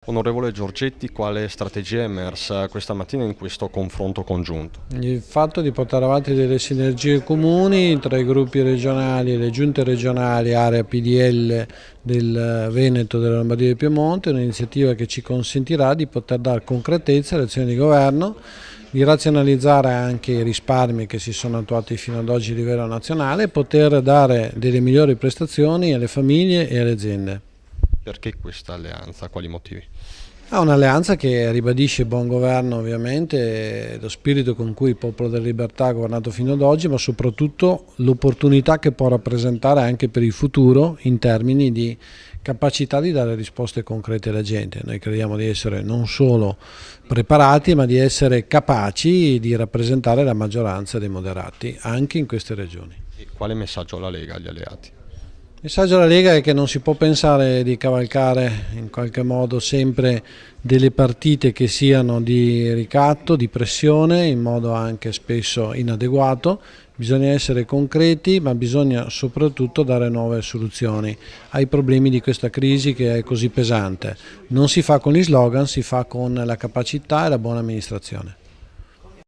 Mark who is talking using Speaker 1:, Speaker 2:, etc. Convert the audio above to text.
Speaker 1: Onorevole Giorgetti, quale strategia è emersa questa mattina in questo confronto congiunto?
Speaker 2: Il fatto di portare avanti delle sinergie comuni tra i gruppi regionali e le giunte regionali, area PDL del Veneto, della Lombardia e del Piemonte, è un'iniziativa che ci consentirà di poter dare concretezza alle azioni di governo, di razionalizzare anche i risparmi che si sono attuati fino ad oggi a livello nazionale e poter dare delle migliori prestazioni alle famiglie e alle aziende.
Speaker 1: Perché questa alleanza? Quali motivi?
Speaker 2: Ha un'alleanza che ribadisce il buon governo ovviamente, lo spirito con cui il Popolo della Libertà ha governato fino ad oggi, ma soprattutto l'opportunità che può rappresentare anche per il futuro in termini di capacità di dare risposte concrete alla gente. Noi crediamo di essere non solo preparati, ma di essere capaci di rappresentare la maggioranza dei moderati anche in queste regioni.
Speaker 1: E quale messaggio ha la Lega agli alleati?
Speaker 2: Il messaggio alla Lega è che non si può pensare di cavalcare in qualche modo sempre delle partite che siano di ricatto, di pressione, in modo anche spesso inadeguato. Bisogna essere concreti, ma bisogna soprattutto dare nuove soluzioni ai problemi di questa crisi che è così pesante. Non si fa con gli slogan, si fa con la capacità e la buona amministrazione.